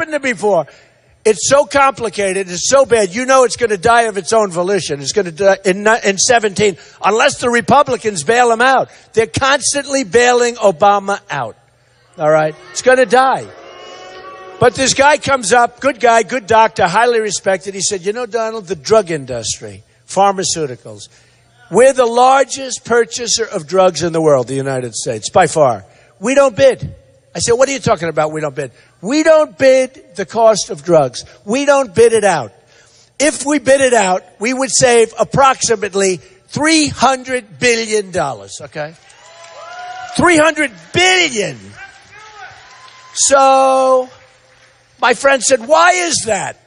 happened to me before. It's so complicated. It's so bad. You know it's going to die of its own volition. It's going to die in 17, unless the Republicans bail him out. They're constantly bailing Obama out. All right? It's going to die. But this guy comes up, good guy, good doctor, highly respected. He said, you know, Donald, the drug industry, pharmaceuticals, we're the largest purchaser of drugs in the world, the United States, by far. We don't bid. I said, what are you talking about? We don't bid. We don't bid the cost of drugs. We don't bid it out. If we bid it out, we would save approximately $300 billion, okay? $300 billion. So my friend said, why is that?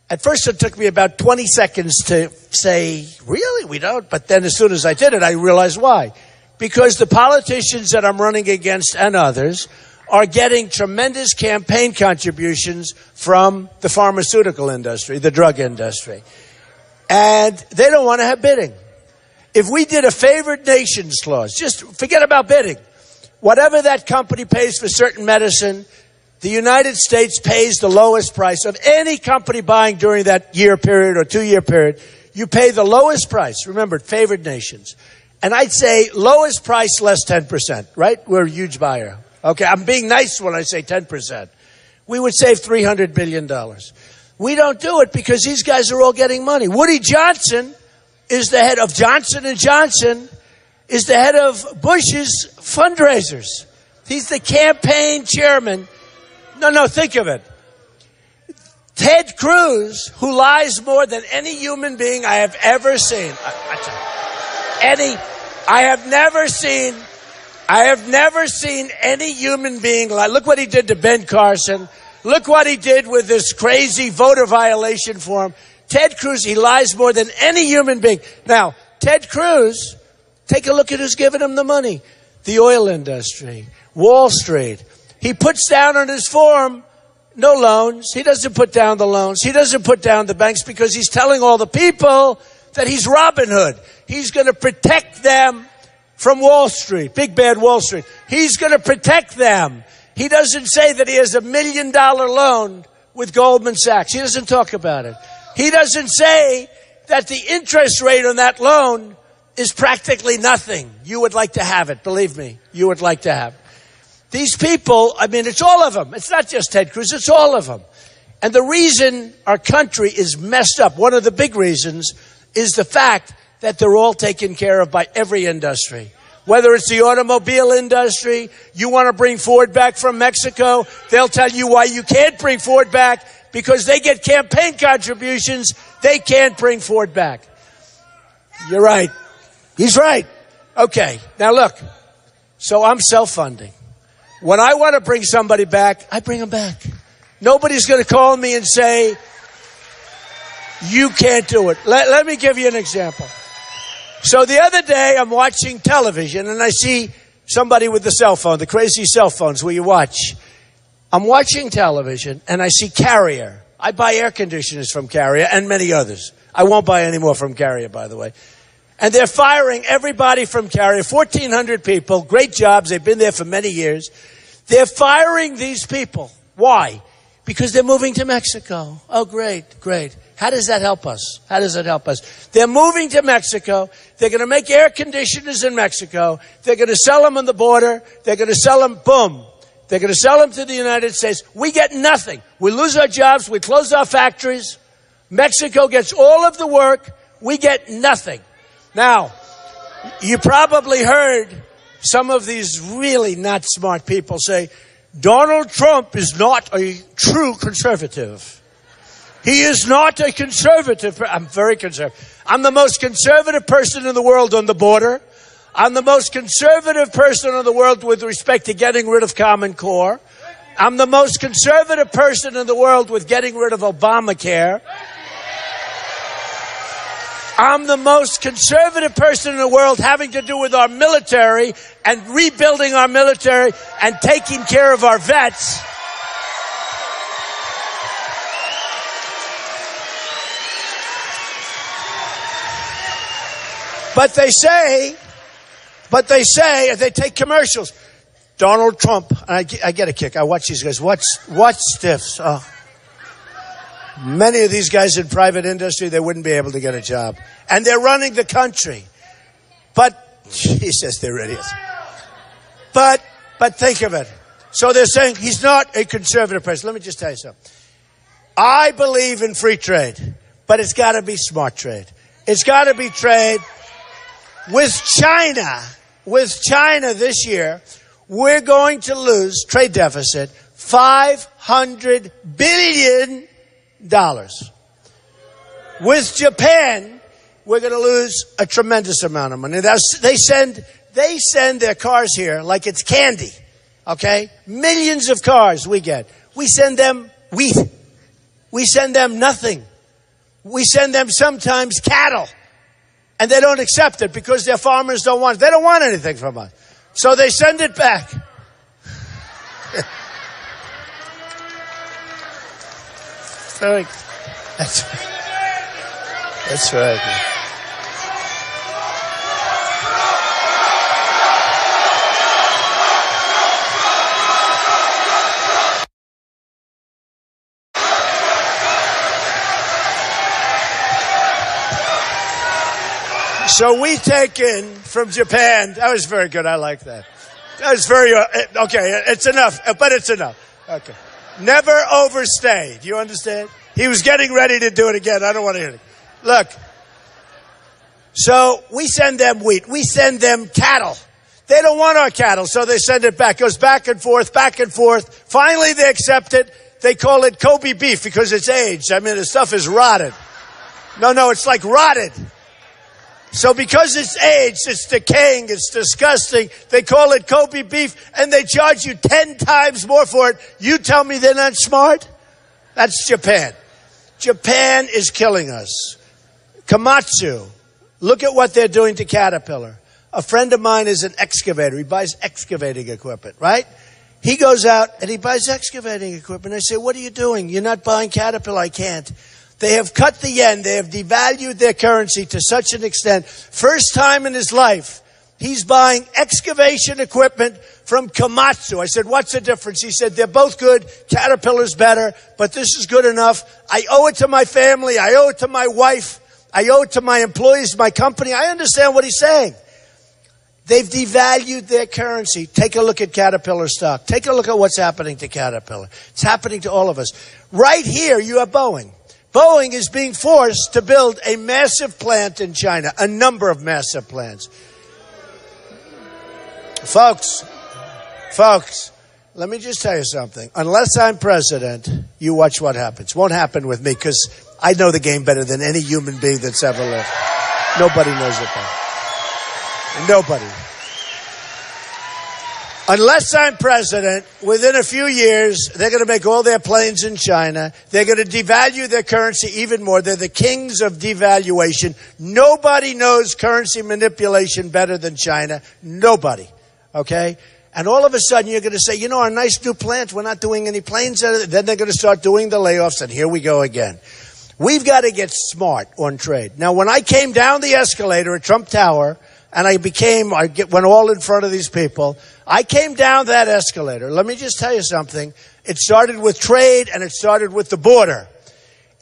At first, it took me about 20 seconds to say, really, we don't? But then as soon as I did it, I realized why. Because the politicians that I'm running against and others are getting tremendous campaign contributions from the pharmaceutical industry, the drug industry. And they don't want to have bidding. If we did a favored nations clause, just forget about bidding. Whatever that company pays for certain medicine, the United States pays the lowest price of any company buying during that year period or 2-year period. You pay the lowest price. Remember, favored nations. And I'd say lowest price, less 10%, right? We're a huge buyer. Okay, I'm being nice when I say 10%. We would save $300 billion. We don't do it because these guys are all getting money. Woody Johnson is the head of Johnson & Johnson, is the head of Bush's fundraisers. He's the campaign chairman. No, think of it. Ted Cruz, who lies more than any human being I have ever seen. I have never seen any human being lie. Look what he did to Ben Carson. Look what he did with this crazy voter violation form. Ted Cruz, he lies more than any human being. Now, Ted Cruz, take a look at who's giving him the money. The oil industry, Wall Street. He puts down on his form, no loans. He doesn't put down the loans. He doesn't put down the banks because he's telling all the people that he's Robin Hood. He's going to protect them from Wall Street, big bad Wall Street. He's going to protect them. He doesn't say that he has $1 million loan with Goldman Sachs. He doesn't talk about it. He doesn't say that the interest rate on that loan is practically nothing. You would like to have it. Believe me, you would like to have it. These people, I mean, it's all of them. It's not just Ted Cruz, it's all of them. And the reason our country is messed up, one of the big reasons, is the fact that they're all taken care of by every industry. Whether it's the automobile industry, you want to bring Ford back from Mexico, they'll tell you why you can't bring Ford back, because they get campaign contributions, they can't bring Ford back. You're right. He's right. Okay, now look, so I'm self-funding. When I want to bring somebody back, I bring them back. Nobody's going to call me and say, you can't do it. Let me give you an example. So the other day, I'm watching television, and I see somebody with the cell phone, the crazy cell phones where you watch. I'm watching television, and I see Carrier. I buy air conditioners from Carrier and many others. I won't buy any more from Carrier, by the way. And they're firing everybody from Carrier, 1,400 people, great jobs. They've been there for many years. They're firing these people. Why? Because they're moving to Mexico. Oh, great, great. How does that help us? How does it help us? They're moving to Mexico. They're going to make air conditioners in Mexico. They're going to sell them on the border. They're going to sell them, boom. They're going to sell them to the United States. We get nothing. We lose our jobs. We close our factories. Mexico gets all of the work. We get nothing. Now, you probably heard some of these really not smart people say, Donald Trump is not a true conservative. He is not a conservative. I'm very conservative. I'm the most conservative person in the world on the border. I'm the most conservative person in the world with respect to getting rid of Common Core. I'm the most conservative person in the world with getting rid of Obamacare. I'm the most conservative person in the world having to do with our military and rebuilding our military and taking care of our vets. But they say, they take commercials. Donald Trump, and I get a kick. I watch these guys. Watch stiffs. Oh. Many of these guys in private industry, they wouldn't be able to get a job. And they're running the country. But, Jesus, they're idiots. But think of it. So they're saying he's not a conservative president. Let me just tell you something. I believe in free trade, but it's got to be smart trade. It's got to be trade with China. With China this year, we're going to lose trade deficit $500 billion. With Japan, we're going to lose a tremendous amount of money. They send their cars here like it's candy. Okay? Millions of cars we get. We send them wheat. We send them nothing. We send them sometimes cattle. And they don't accept it because their farmers don't want it. They don't want anything from us. So they send it back. That's right. So we take in from Japan. That was very good. I like that. That was very, okay, it's enough, but it's enough. Okay. Never overstay. Do you understand? He was getting ready to do it again. I don't want to hear it. Look. So we send them wheat. We send them cattle. They don't want our cattle, so they send it back. It goes back and forth, back and forth. Finally, they accept it. They call it Kobe beef because it's aged. I mean, the stuff is rotted. No, it's like rotted. So because it's aged, it's decaying, it's disgusting, they call it Kobe beef, and they charge you 10 times more for it. You tell me they're not smart? That's Japan. Japan is killing us. Komatsu, look at what they're doing to Caterpillar. A friend of mine is an excavator. He buys excavating equipment, right? He goes out and he buys excavating equipment. I say, what are you doing? You're not buying Caterpillar. I can't. They have cut the yen. They have devalued their currency to such an extent. First time in his life, he's buying excavation equipment from Komatsu. I said, what's the difference? He said, they're both good. Caterpillar's better, but this is good enough. I owe it to my family. I owe it to my wife. I owe it to my employees, my company. I understand what he's saying. They've devalued their currency. Take a look at Caterpillar stock. Take a look at what's happening to Caterpillar. It's happening to all of us. Right here, you have Boeing. Boeing is being forced to build a massive plant in China, a number of massive plants. Folks, let me just tell you something. Unless I'm president, you watch what happens. Won't happen with me because I know the game better than any human being that's ever lived. Nobody knows it better. Nobody. Unless I'm president, within a few years, they're going to make all their planes in China. They're going to devalue their currency even more. They're the kings of devaluation. Nobody knows currency manipulation better than China. Nobody. Okay? And all of a sudden, you're going to say, our nice new plant, we're not doing any planes out of it. Then they're going to start doing the layoffs, and here we go again. We've got to get smart on trade. Now, when I came down the escalator at Trump Tower, and I went all in front of these people. I came down that escalator. Let me just tell you something. It started with trade and it started with the border.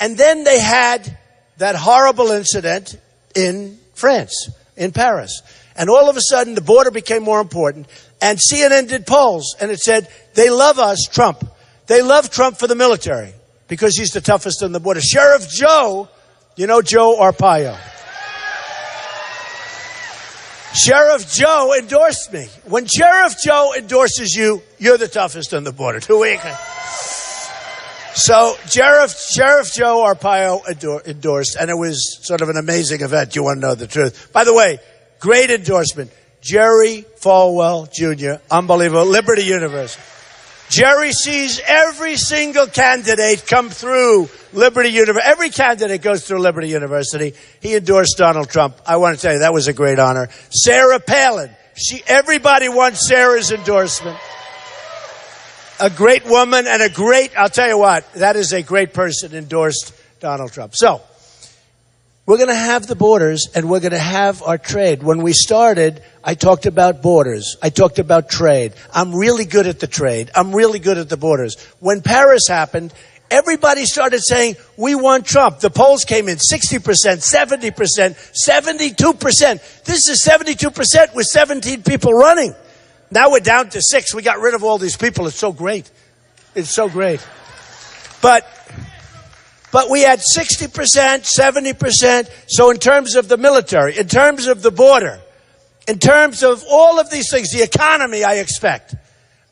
And then they had that horrible incident in France, in Paris. And all of a sudden the border became more important. And CNN did polls and it said, they love us, Trump. They love Trump for the military because he's the toughest on the border. Sheriff Joe, Joe Arpaio. Sheriff Joe endorsed me. When Sheriff Joe endorses you, you're the toughest on the border. So Sheriff Joe Arpaio endorsed, and it was sort of an amazing event. You want to know the truth. By the way, great endorsement. Jerry Falwell Jr., unbelievable, Liberty University. Jerry sees every single candidate come through Liberty University. Every candidate goes through Liberty University. He endorsed Donald Trump. I want to tell you, that was a great honor. Sarah Palin. Everybody wants Sarah's endorsement. A great woman and I'll tell you what, that is a great person, endorsed Donald Trump. So, We're going to have the borders, and we're going to have our trade. When we started, I talked about borders. I talked about trade. I'm really good at the trade. I'm really good at the borders. When Paris happened, everybody started saying, we want Trump. The polls came in 60%, 70%, 72%. This is 72% with 17 people running. Now we're down to 6. We got rid of all these people. It's so great. It's so great. But we had 60%, 70%. So in terms of the military, in terms of the border, in terms of all of these things, the economy, I expect.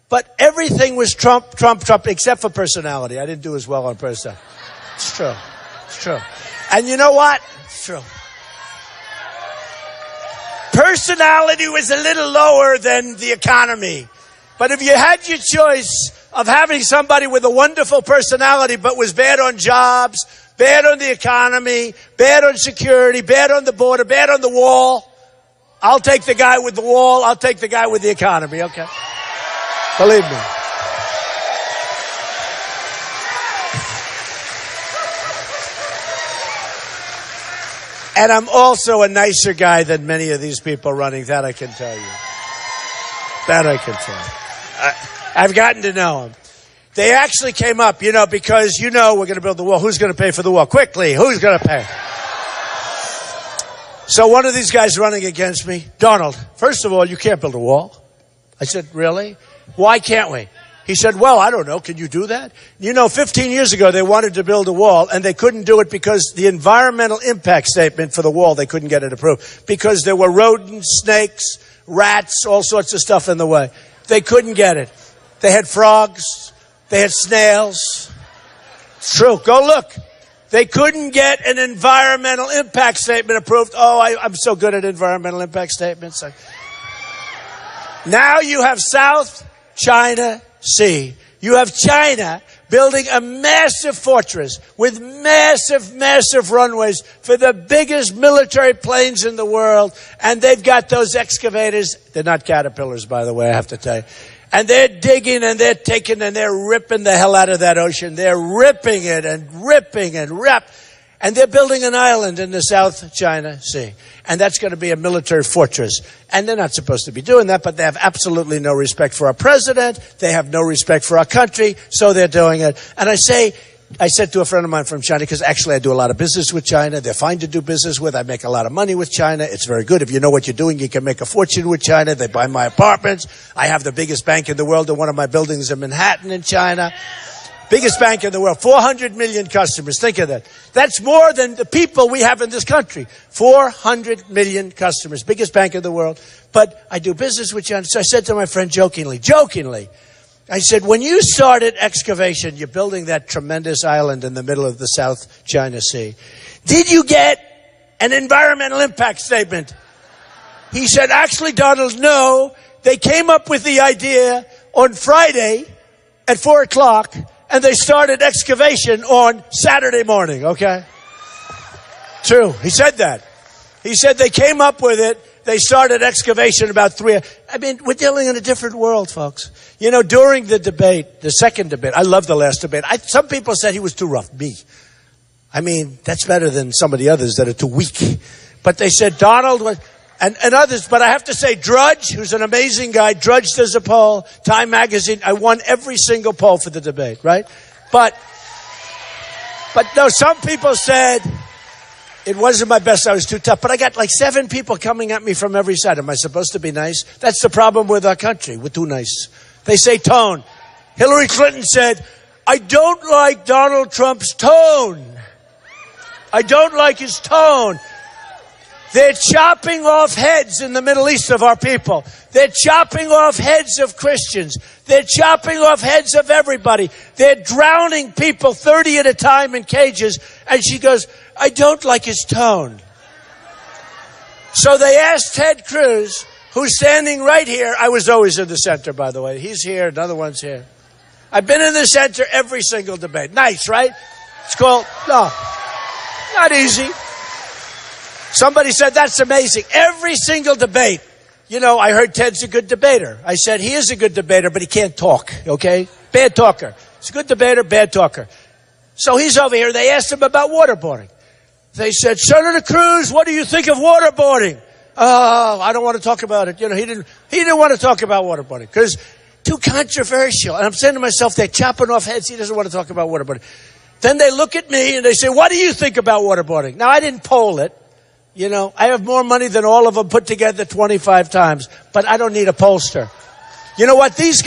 But everything was Trump, Trump, Trump, except for personality. I didn't do as well on personality. It's true. It's true. And you know what? It's true. Personality was a little lower than the economy. But if you had your choice of having somebody with a wonderful personality but was bad on jobs, bad on the economy, bad on security, bad on the border, bad on the wall, I'll take the guy with the wall. I'll take the guy with the economy, okay? Believe me. And I'm also a nicer guy than many of these people running. That I can tell you. That I can tell you. I've gotten to know them. They actually came up, because, we're going to build the wall. Who's going to pay for the wall? Quickly, who's going to pay? So one of these guys running against me, Donald, first of all, you can't build a wall. I said, really? Why can't we? He said, well, I don't know. Can you do that? 15 years ago, they wanted to build a wall, and they couldn't do it because the environmental impact statement for the wall, they couldn't get it approved because there were rodents, snakes, rats, all sorts of stuff in the way. They couldn't get it. They had frogs. They had snails. It's true. Go look. They couldn't get an environmental impact statement approved. Oh, I'm so good at environmental impact statements. Now you have South China Sea. You have China building a massive fortress with massive, massive runways for the biggest military planes in the world. And they've got those excavators. They're not caterpillars, by the way, I have to tell you. And they're digging and they're taking and they're ripping the hell out of that ocean. They're ripping it and ripping and rip. And they're building an island in the South China Sea. And that's going to be a military fortress. And they're not supposed to be doing that, but they have absolutely no respect for our president. They have no respect for our country, so they're doing it. And I said to a friend of mine from China, because actually I do a lot of business with China. They're fine to do business with. I make a lot of money with China. It's very good. If you know what you're doing, you can make a fortune with China. They buy my apartments. I have the biggest bank in the world in one of my buildings in Manhattan in China. Biggest bank in the world, 400 million customers. Think of that. That's more than the people we have in this country. 400 million customers, biggest bank in the world. But I do business with China. So I said to my friend jokingly, I said, when you started excavation, you're building that tremendous island in the middle of the South China Sea. Did you get an environmental impact statement? He said, actually, Donald, no. They came up with the idea on Friday at 4 o'clock. And they started excavation on Saturday morning, okay? True. He said that. He said they came up with it. They started excavation about 3. I mean, we're dealing in a different world, folks. During the debate, the second debate, I love the last debate. Some people said he was too rough. Me. I mean, that's better than some of the others that are too weak. But they said Donald was... And others, but I have to say Drudge, who's an amazing guy, Drudge does a poll, Time Magazine, I won every single poll for the debate, right? But no, some people said it wasn't my best, I was too tough, but I got like 7 people coming at me from every side. Am I supposed to be nice? That's the problem with our country, we're too nice. They say tone. Hillary Clinton said, I don't like Donald Trump's tone. I don't like his tone. They're chopping off heads in the Middle East of our people. They're chopping off heads of Christians. They're chopping off heads of everybody. They're drowning people 30 at a time in cages. And she goes, I don't like his tone. So they asked Ted Cruz, who's standing right here. I was always in the center, by the way. He's here. Another one's here. I've been in the center every single debate. Nice, right? It's called, no, not easy. Somebody said, that's amazing. Every single debate. I heard Ted's a good debater. I said, he is a good debater, but he can't talk, okay? Bad talker. He's a good debater, bad talker. So he's over here. They asked him about waterboarding. They said, Senator Cruz, what do you think of waterboarding? Oh, I don't want to talk about it. You know, he didn't want to talk about waterboarding because too controversial. And I'm saying to myself, they're chopping off heads. He doesn't want to talk about waterboarding. Then they look at me and they say, what do you think about waterboarding? Now, I didn't poll it. You know, I have more money than all of them put together 25 times, but I don't need a pollster. You know what? These guys